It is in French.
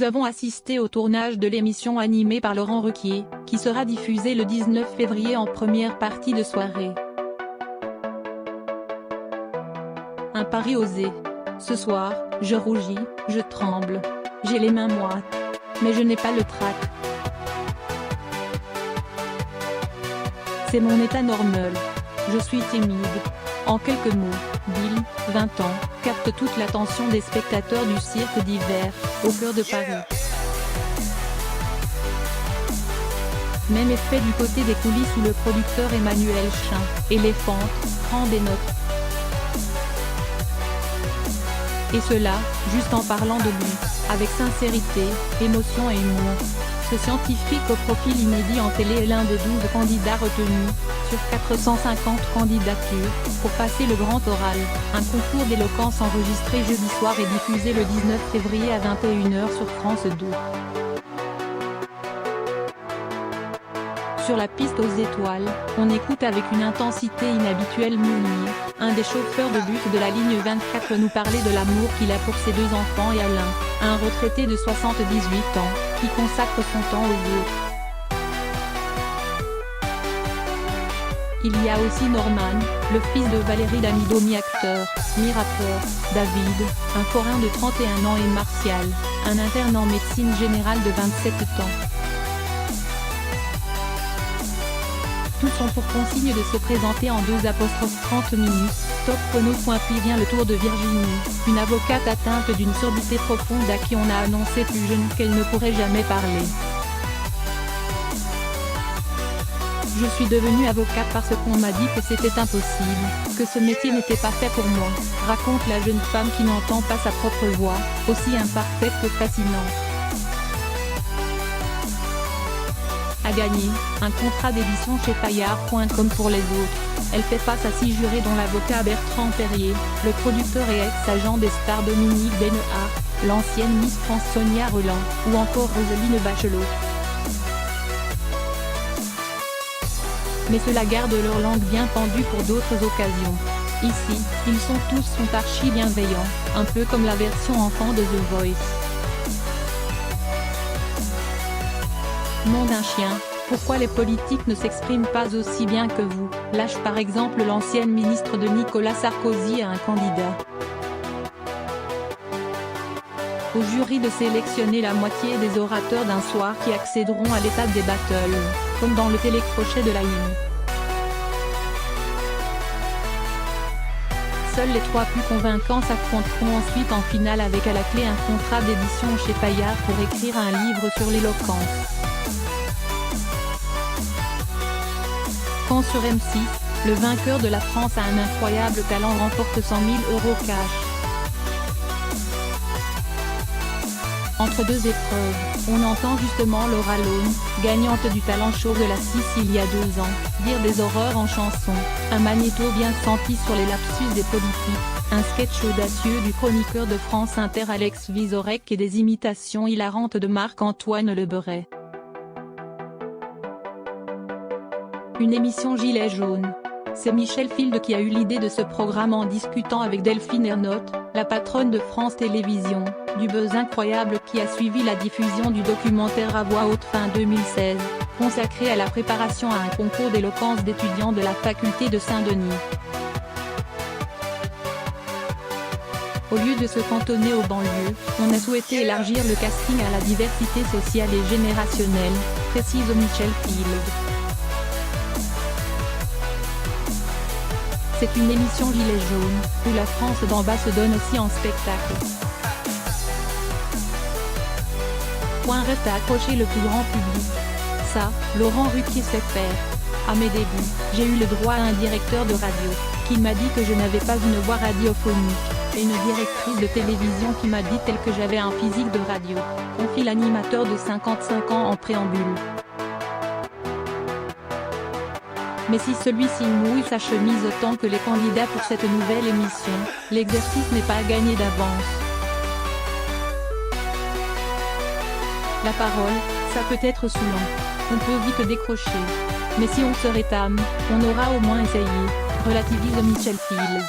Nous avons assisté au tournage de l'émission animée par Laurent Ruquier, qui sera diffusée le 19 février en première partie de soirée. Un pari osé. Ce soir, je rougis, je tremble. J'ai les mains moites. Mais je n'ai pas le trac. C'est mon état normal. Je suis timide. En quelques mots, Bill, 20 ans, capte toute l'attention des spectateurs du cirque d'hiver, au cœur de Paris. Même effet du côté des coulisses où le producteur Emmanuel Chin, éléphante, prend des notes. Et cela, juste en parlant de lui, avec sincérité, émotion et humour. Ce scientifique au profil inédit en télé est l'un des 12 candidats retenus, sur 450 candidatures, pour passer le grand oral, un concours d'éloquence enregistré jeudi soir et diffusé le 19 février à 21h sur France 2. Sur la piste aux étoiles, on écoute avec une intensité inhabituelle Mounir, un des chauffeurs de bus de la ligne 24 nous parler de l'amour qu'il a pour ses 2 enfants et Alain, un retraité de 78 ans, qui consacre son temps aux autres. Il y a aussi Norman, le fils de Valérie Damido mi-acteur, mi-rappeur, David, un forain de 31 ans et Martial, un interne en médecine générale de 27 ans. Tous ont pour consigne de se présenter en 2:30 minutes, top chrono. Puis vient le tour de Virginie, une avocate atteinte d'une surdité profonde à qui on a annoncé plus jeune qu'elle ne pourrait jamais parler. Je suis devenue avocate parce qu'on m'a dit que c'était impossible, que ce métier n'était pas fait pour moi, raconte la jeune femme qui n'entend pas sa propre voix, aussi imparfaite que fascinante. A gagné, un contrat d'édition chez Payard.com pour les autres. Elle fait face à 6 jurés dont l'avocat Bertrand Perrier, le producteur et ex-agent des stars Dominique Bennehart, l'ancienne Miss France Sonia Rolland, ou encore Roselyne Bachelot. Mais cela garde leur langue bien pendue pour d'autres occasions. Ici, ils sont archi bienveillants, un peu comme la version enfant de The Voice. Nom d'un chien, pourquoi les politiques ne s'expriment pas aussi bien que vous, lâche par exemple l'ancienne ministre de Nicolas Sarkozy à un candidat. Au jury de sélectionner la moitié des orateurs d'un soir qui accéderont à l'étape des battles, comme dans le télécrochet de la Une. Seuls les 3 plus convaincants s'affronteront ensuite en finale avec à la clé un contrat d'édition chez Payard pour écrire un livre sur l'éloquence. Quand sur M6, le vainqueur de la France a un incroyable talent remporte 100 000 € cash. Entre 2 épreuves, on entend justement Laura Lone, gagnante du talent show de la 6 il y a 2 ans, dire des horreurs en chanson, un magnéto bien senti sur les lapsus des politiques, un sketch audacieux du chroniqueur de France Inter Alex Vizorek et des imitations hilarantes de Marc-Antoine Leberet. Une émission gilet jaune. C'est Michel Field qui a eu l'idée de ce programme en discutant avec Delphine Ernotte, la patronne de France Télévisions, du buzz incroyable qui a suivi la diffusion du documentaire à voix haute fin 2016, consacré à la préparation à un concours d'éloquence d'étudiants de la faculté de Saint-Denis. Au lieu de se cantonner aux banlieues, on a souhaité élargir le casting à la diversité sociale et générationnelle, précise Michel Field. C'est une émission gilet jaune, où la France d'en bas se donne aussi en spectacle. Reste à accrocher le plus grand public. Ça, Laurent Ruquier sait faire. À mes débuts, j'ai eu le droit à un directeur de radio, qui m'a dit que je n'avais pas une voix radiophonique, et une directrice de télévision qui m'a dit tel que j'avais un physique de radio, confie l'animateur de 55 ans en préambule. Mais si celui-ci mouille sa chemise autant que les candidats pour cette nouvelle émission, l'exercice n'est pas gagné d'avance. La parole, ça peut être saoulant. On peut vite décrocher. Mais si on se rétame, on aura au moins essayé, relativise Michel Field.